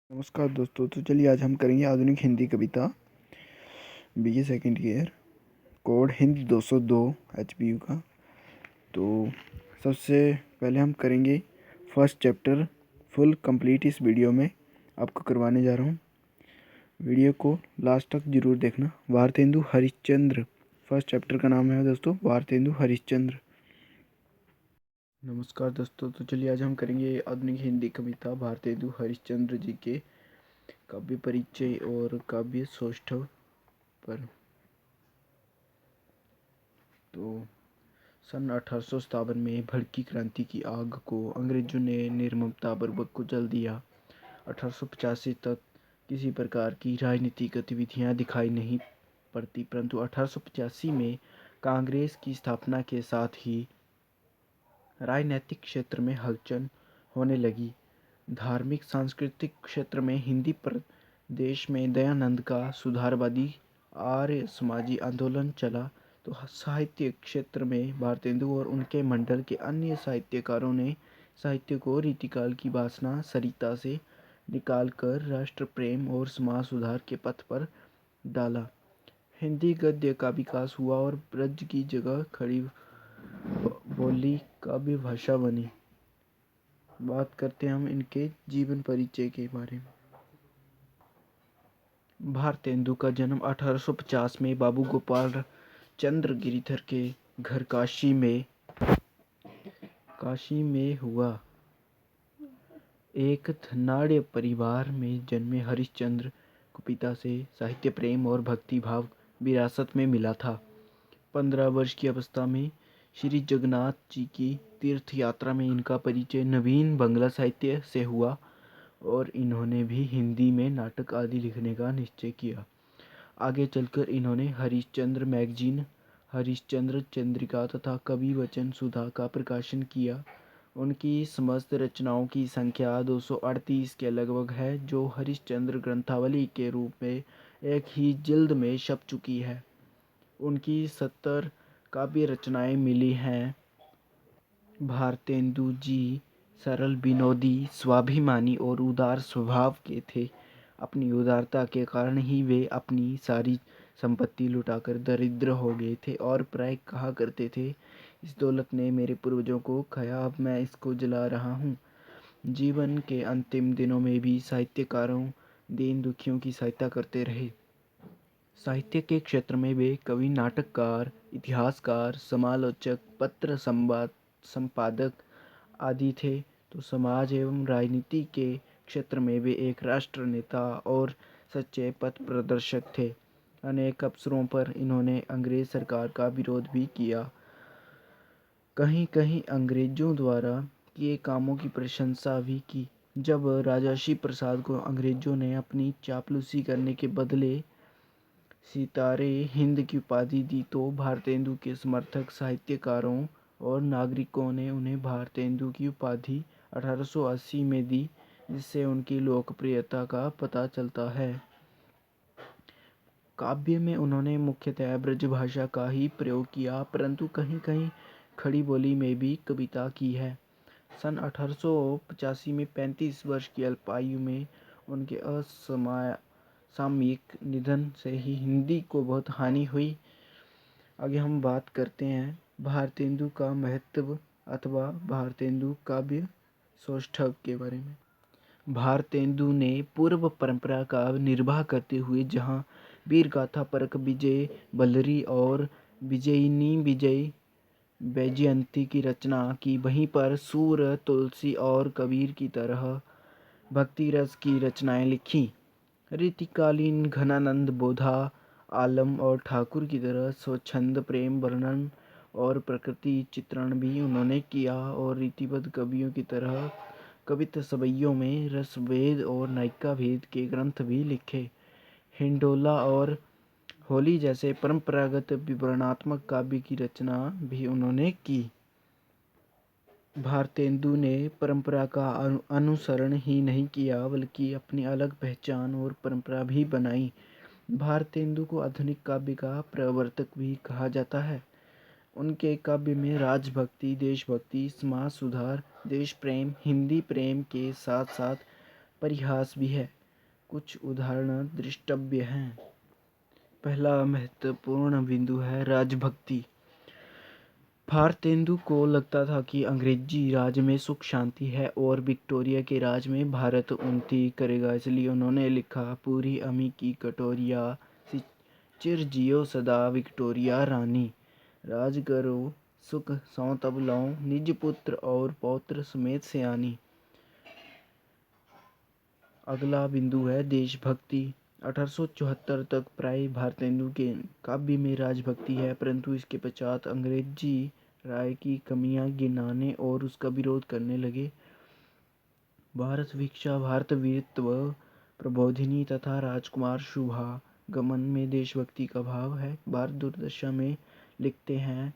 नमस्कार दोस्तों। तो चलिए आज हम करेंगे आधुनिक हिंदी कविता BA second year, code Hind 202 HPU का। तो सबसे पहले हम करेंगे फर्स्ट चैप्टर फुल कंप्लीट इस वीडियो में आपको करवाने जा रहा हूँ। वीडियो को लास्ट तक ज़रूर देखना। भारतेंदु हरिश्चंद्र फर्स्ट चैप्टर का नाम है दोस्तों, भारतेंदु हरिश्चंद्र। नमस्कार दोस्तों। तो चलिए आज हम करेंगे आधुनिक हिंदी कविता भारतेंदु हरिश्चंद्र जी के काव्य परिचय और काव्य सौष्ठव पर। तो सन 1857 में भड़की क्रांति की आग को अंग्रेजों ने निर्ममतापूर्वक कुचल दिया। 1885 तक किसी प्रकार की राजनीतिक गतिविधियां दिखाई नहीं पड़ती, परंतु 1885 में कांग्रेस की स्थापना के साथ ही राजनीतिक क्षेत्र में हलचल होने लगी। धार्मिक सांस्कृतिक क्षेत्र में हिंदी प्रदेश में दयानंद का सुधारवादी आर्य समाजी आंदोलन चला। तो साहित्य क्षेत्र में भारतेंदु और उनके मंडल के अन्य साहित्यकारों ने साहित्य को रीतिकाल की वासना सरिता से निकालकर राष्ट्र प्रेम और समाज सुधार के पथ पर डाला। हिंदी गद्य का विकास हुआ और ब्रज की जगह खड़ी बोली काव्य भाषा बनी। बात करते हैं हम इनके जीवन परिचय के बारे में। भारतेंदु का जन्म 1850 में बाबू गोपाल चंद्र गिरिधर के घर काशी में हुआ। एक धनाढ़ परिवार में जन्मे हरिश्चंद्र को पिता से साहित्य प्रेम और भक्ति भाव विरासत में मिला था। 15 वर्ष की अवस्था में श्री जगन्नाथ जी की तीर्थ यात्रा में इनका परिचय नवीन बंगला साहित्य से हुआ और इन्होंने भी हिंदी में नाटक आदि लिखने का निश्चय किया। आगे चलकर इन्होंने हरिश्चंद्र मैगजीन, हरिश्चंद्र चंद्रिका तथा कवि वचन सुधा का प्रकाशन किया। उनकी समस्त रचनाओं की संख्या 238 के लगभग है, जो हरिश्चंद्र ग्रंथावली के रूप में एक ही जिल्द में छप चुकी है। उनकी 70 काव्य रचनाएं मिली हैं। भारतेंदु जी सरल, विनोदी, स्वाभिमानी और उदार स्वभाव के थे। अपनी उदारता के कारण ही वे अपनी सारी संपत्ति लुटाकर दरिद्र हो गए थे और प्राय कहा करते थे, इस दौलत ने मेरे पूर्वजों को खाया, अब मैं इसको जला रहा हूँ। जीवन के अंतिम दिनों में भी साहित्यकारों, दीन दुखियों की सहायता करते रहे। साहित्य के क्षेत्र में वे कवि, नाटककार, इतिहासकार, समालोचक, पत्र संपादक आदि थे। तो समाज एवं राजनीति के क्षेत्र में वे एक राष्ट्र नेता और सच्चे पथ प्रदर्शक थे। अनेक अवसरों पर इन्होंने अंग्रेज सरकार का विरोध भी किया। कहीं कहीं अंग्रेजों द्वारा किए कामों की प्रशंसा भी की। जब राजर्षि प्रसाद को अंग्रेजों ने अपनी चापलूसी करने के बदले सितारे हिंद की उपाधि दी, तो भारतेंदु के समर्थक साहित्यकारों और नागरिकों ने उन्हें भारतेंदु की उपाधि 1880 में दी, जिससे उनकी लोकप्रियता का पता चलता है। काव्य में उन्होंने मुख्यतः ब्रजभाषा का ही प्रयोग किया, परंतु कहीं कहीं खड़ी बोली में भी कविता की है। सन 1885 में 35 वर्ष की अल्पायु में उनके असामयिक निधन से ही हिंदी को बहुत हानि हुई। आगे हम बात करते हैं भारतेंदु का महत्व अथवा भारतेंदु काव्य सौष्ठव के बारे में। भारतेंदु ने पूर्व परंपरा का निर्वाह करते हुए जहाँ वीर गाथा परक विजय बल्लरी और विजयिनी विजय वैजयंती की रचना की, वहीं पर सूर, तुलसी और कबीर की तरह भक्ति रस की रचनाएं लिखी। रीतिकालीन घनानंद, बोधा, आलम और ठाकुर की तरह स्वच्छंद प्रेम वर्णन और प्रकृति चित्रण भी उन्होंने किया और रीतिबद्ध कवियों की तरह कवित्त सवैयों में रसभेद और नायिका भेद के ग्रंथ भी लिखे। हिंडोला और होली जैसे परंपरागत विवरणात्मक काव्य की रचना भी उन्होंने की। भारतेंदु ने परंपरा का अनुसरण ही नहीं किया, बल्कि अपनी अलग पहचान और परंपरा भी बनाई। भारतेंदु को आधुनिक काव्य का प्रवर्तक भी कहा जाता है। उनके काव्य में राजभक्ति, देशभक्ति, समाज सुधार, देश प्रेम, हिंदी प्रेम के साथ साथ परिहास भी है। कुछ उदाहरण दृष्टव्य हैं। पहला महत्वपूर्ण बिंदु है राजभक्ति। भारतेंदु को लगता था कि अंग्रेजी राज में सुख शांति है और विक्टोरिया के राज में भारत उन्नति करेगा, इसलिए उन्होंने लिखा, पूरी अमी की कटोरिया चिर जियो सदा विक्टोरिया रानी, राज करो सुख सौ तब लौ, निज पुत्र और पौत्र समेत सयानी। अगला बिंदु है देशभक्ति। 1874 तक प्राय भारतेंदु के काव्य में राजभक्ति है, परंतु इसके पश्चात अंग्रेजी राय की कमियां गिनाने और उसका विरोध करने लगे। भारत भिक्षा, भारत वीरत्व, प्रबोधिनी तथा राजकुमार शुभागमन में देशभक्ति का भाव है। भारत दुर्दशा में लिखते हैं,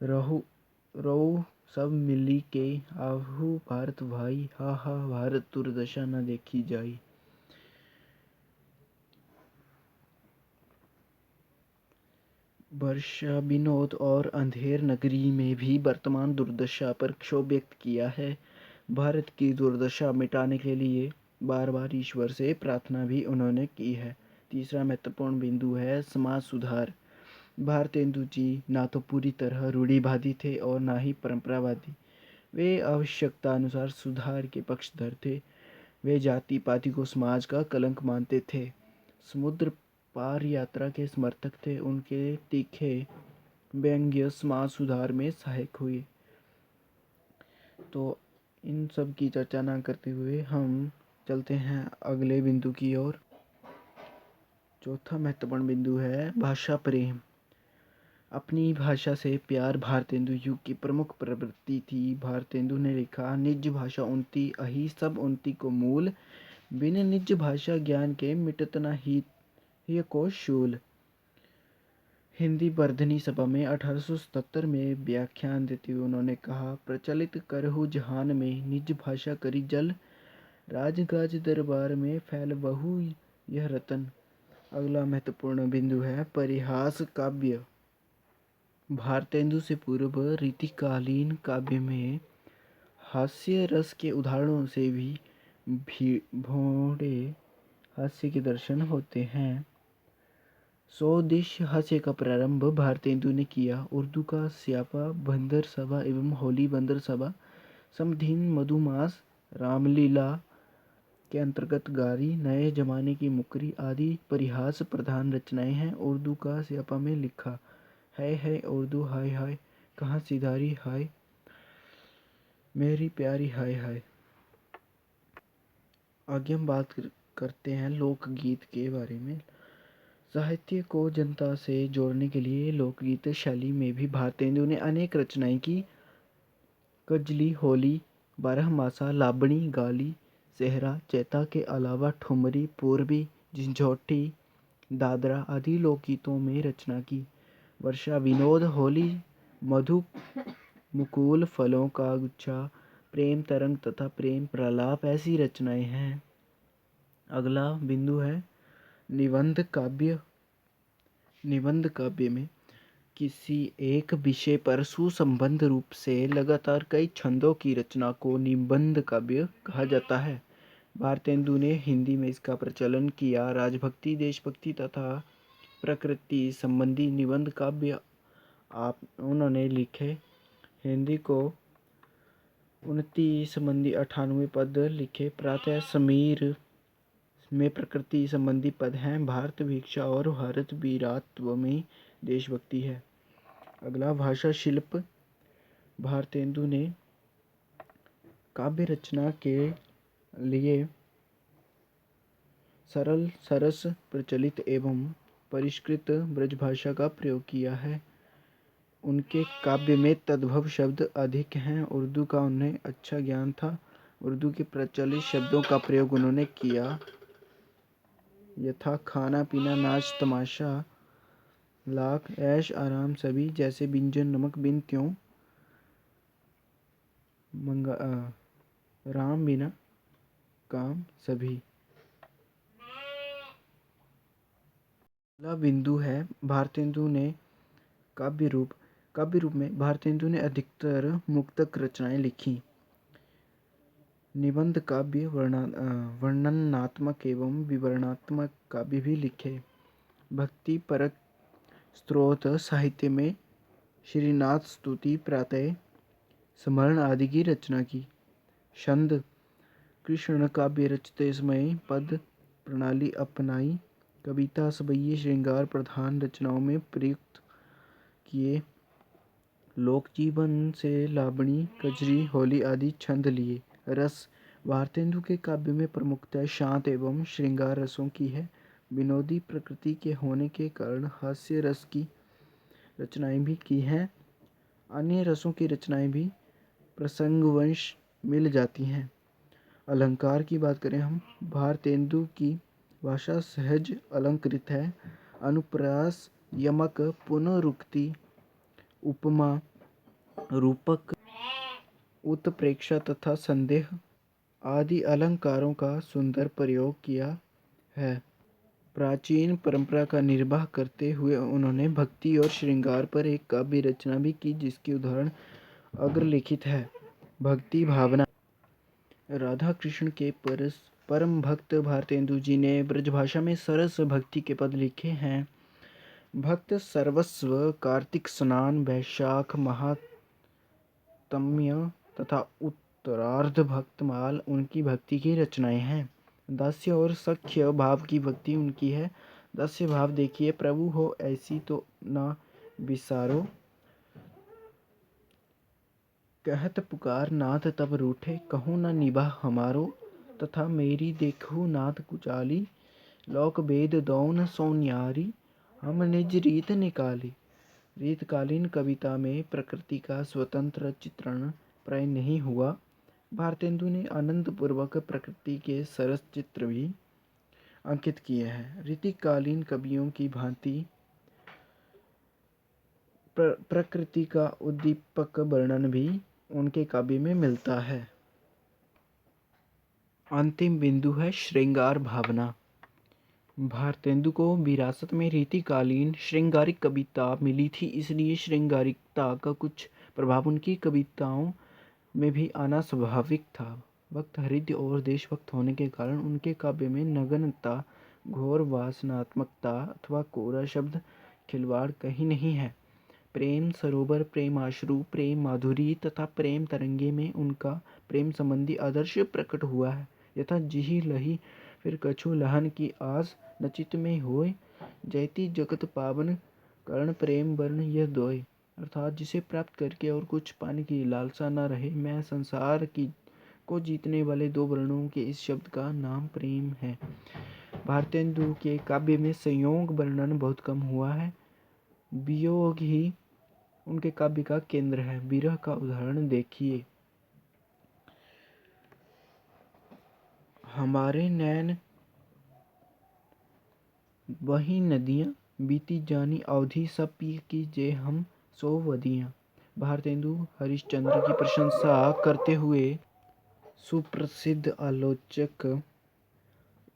रहो सब मिली के आहू भारत भाई, हा हा भारत दुर्दशा न देखी जाई। वर्षा विनोद और अंधेर नगरी में भी वर्तमान दुर्दशा पर क्षोभ व्यक्त किया है। भारत की दुर्दशा मिटाने के लिए बार बार ईश्वर से प्रार्थना भी उन्होंने की है। तीसरा महत्वपूर्ण बिंदु है समाज सुधार। भारतेंदु जी ना तो पूरी तरह रूढ़िवादी थे और ना ही परंपरावादी। वे आवश्यकता अनुसार सुधार के पक्षधर थे। वे जाति पाति को समाज का कलंक मानते थे। समुद्र पार यात्रा के समर्थक थे। उनके तीखे व्यंग्य समाज सुधार में सहायक हुए। तो इन सब की चर्चा न करते हुए हम चलते हैं अगले बिंदु की ओर। चौथा महत्वपूर्ण बिंदु है भाषा प्रेम। अपनी भाषा से प्यार भारतेंदु युग की प्रमुख प्रवृत्ति थी। भारतेंदु ने लिखा, निज भाषा उन्नति अहि सब उन्नति को मूल, बिन निज भाषा ज्ञान के मिटत न ही ये को शूल। हिंदी वर्धनी सभा में 1877 में व्याख्यान देते हुए उन्होंने कहा, प्रचलित करहु जहान में निज भाषा करी जल, राजगाज दरबार में फैल बहु यह रतन। अगला महत्वपूर्ण बिंदु है परिहास काव्य। भारतेंदु से पूर्व रीतिकालीन काव्य में हास्य रस के उदाहरणों से भी भोंडे हास्य के दर्शन होते हैं। स्वदेश हास्य का प्रारंभ भारतेंदु ने किया। उर्दू का स्यापा बंदर सभा एवं होली बंदर सभा, समधीन मधुमास, रामलीला के अंतर्गत गारी, नए जमाने की मुकरी आदि परिहास प्रधान रचनाएं हैं। उर्दू का स्यापा में लिखा है उर्दू हाय हाय, कहाँ सिधारी हाय मेरी प्यारी हाय हाय। आगे हम बात करते हैं लोकगीत के बारे में। साहित्य को जनता से जोड़ने के लिए लोकगीत शैली में भी भारतेंदु ने अनेक रचनाएं की। कजली, होली, बारहमासा, लावणी, गाली, सेहरा, चैता के अलावा ठुमरी, पूर्वी, झंझोटी, दादरा आदि लोकगीतों में रचना की। वर्षा विनोद, होली, मधु मुकुल, फलों का गुच्छा, प्रेम तरंग तथा प्रेम प्रलाप ऐसी रचनाएं हैं। अगला बिंदु है निबंध काव्य। निबंध काव्य में किसी एक विषय पर सुसंबद्ध रूप से लगातार कई छंदों की रचना को निबंध काव्य कहा जाता है। भारतेंदु ने हिंदी में इसका प्रचलन किया। राजभक्ति, देशभक्ति तथा प्रकृति संबंधी निबंध काव्य उन्होंने लिखे। हिंदी को उन्नति संबंधी 98 पद लिखे। प्रातः समीर में प्रकृति संबंधी पद हैं। भारत भिक्षा और भारत वीरत्व में देशभक्ति है। अगला भाषा शिल्प। भारतेंदु ने काव्य रचना के लिए सरल, सरस, प्रचलित एवं परिष्कृत ब्रजभाषा का प्रयोग किया है। उनके काव्य में तद्भव शब्द अधिक हैं। उर्दू का उन्हें अच्छा ज्ञान था। उर्दू के प्रचलित शब्दों का प्रयोग उन्होंने किया, यथा खाना पीना, नाच तमाशा, लाख, ऐश आराम सभी जैसे व्यंजन, नमक बिन त्यों, राम बिना काम सभी। अगला बिंदु है भारतेंदु ने काव्य रूप में भारतेंदु ने अधिकतर मुक्तक रचनाएं लिखी। निबंध काव्य वर्णनात्मक एवं विवरणात्मक काव्य भी लिखे। भक्ति परक स्त्रोत साहित्य में श्रीनाथ स्तुति, प्रातः स्मरण आदि की रचना की। छंद कृष्ण काव्य रचते समय पद प्रणाली अपनाई। कविता सभय्य श्रृंगार प्रधान रचनाओं में प्रयुक्त किए। लोक जीवन से लावणी, कजरी, होली आदि छंद लिए। रस भारतेंदु के काव्य में प्रमुखता शांत एवं श्रृंगार रसों की है। विनोदी प्रकृति के होने के कारण हास्य रस की रचनाएं भी की हैं। अन्य रसों की रचनाएं भी प्रसंगवश मिल जाती हैं। अलंकार की बात करें हम, भारतेंदु की भाषा सहज अलंकृत है। अनुप्रास, यमक, पुनरुक्ति, उपमा, रूपक, उत्प्रेक्षा तथा संदेह आदि अलंकारों का सुंदर प्रयोग किया है। प्राचीन परंपरा का निर्वाह करते हुए उन्होंने भक्ति और श्रृंगार पर एक काव्य रचना भी की, जिसकी उदाहरण अग्रलिखित है। भक्ति भावना। राधा कृष्ण के परम भक्त भारतेंदु जी ने ब्रजभाषा में सरस भक्ति के पद लिखे हैं। भक्त सर्वस्व, कार्तिक स्नान, वैशाख महात्म्य तथा उत्तरार्ध भक्तमाल उनकी भक्ति की रचनाएं हैं। दास्य और सख्य भाव की भक्ति उनकी है। दास्य भाव देखिए, प्रभु हो ऐसी तो ना विसारो, कहत पुकार नाथ तब रूठे, कहूँ न निभा हमारो, तथा मेरी देखू नाथ कुचाली, लोक वेद दौन सो न्यारी, हम निज रीत निकाली। रीतकालीन कविता में प्रकृति का स्वतंत्र चित्रण प्राय नहीं हुआ। भारतेंदु ने आनंदपूर्वक प्रकृति के सरस चित्र भी अंकित किए हैं। रीतिकालीन कवियों की भांति प्रकृति का उद्दीपक वर्णन भी उनके काव्य में मिलता है। अंतिम बिंदु है श्रृंगार भावना। भारतेंदु को विरासत में रीतिकालीन श्रृंगारिक कविता मिली थी, इसलिए श्रृंगारिकता का कुछ प्रभाव उनकी कविताओं में भी आना स्वाभाविक था। भक्त हृदय और देशभक्त होने के कारण उनके काव्य में नग्नता, घोर वासनात्मकता अथवा कोरा शब्द खिलवाड़ कहीं नहीं है। प्रेम सरोवर, प्रेमाश्रु, प्रेम माधुरी तथा प्रेम तरंगे में उनका प्रेम संबंधी आदर्श प्रकट हुआ है। यथा जिहि लही फिर कछु लहन की आस, नचित में होय जयति जगत पावन, कर्ण प्रेम वर्ण यह दोय। अर्थात जिसे प्राप्त करके और कुछ पाने की लालसा न रहे, मैं संसार की को जीतने वाले दो वर्णों के इस शब्द का नाम प्रेम है। भारतेंदु के काव्य में संयोग वर्णन बहुत कम हुआ है। वियोग ही उनके काव्य का केंद्र है। विरह का उदाहरण देखिए। हमारे नैन वही नदियाँ, बीती जानी अवधि सब पी की जे हम सो वदियाँ। भारतेंदु हरिश्चंद्र की प्रशंसा करते हुए सुप्रसिद्ध आलोचक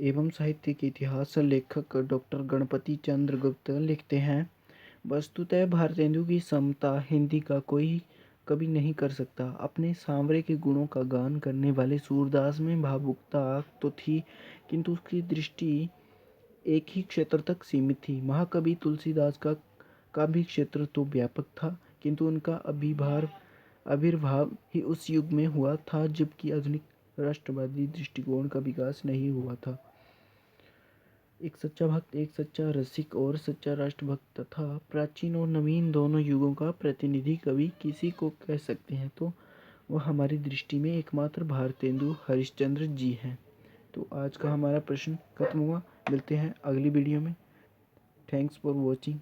एवं साहित्य के इतिहास लेखक डॉक्टर गणपति चंद्र गुप्त लिखते हैं, वस्तुतः भारतेंदु की समता हिंदी का कोई कभी नहीं कर सकता। अपने सांवरे के गुणों का गान करने वाले सूरदास में भावुकता तो थी, किंतु उसकी दृष्टि एक ही क्षेत्र तक सीमित थी। महाकवि तुलसीदास का भी क्षेत्र तो व्यापक था, किंतु उनका आविर्भाव ही उस युग में हुआ था जबकि आधुनिक राष्ट्रवादी दृष्टिकोण का विकास नहीं हुआ था। एक सच्चा भक्त, एक सच्चा रसिक और सच्चा राष्ट्रभक्त तथा प्राचीन और नवीन दोनों युगों का प्रतिनिधि कवि किसी को कह सकते हैं तो वह हमारी दृष्टि में एकमात्र भारतेंदु हरिश्चंद्र जी हैं। तो आज का हमारा प्रश्न खत्म हुआ। मिलते हैं अगली वीडियो में। Thanks for watching.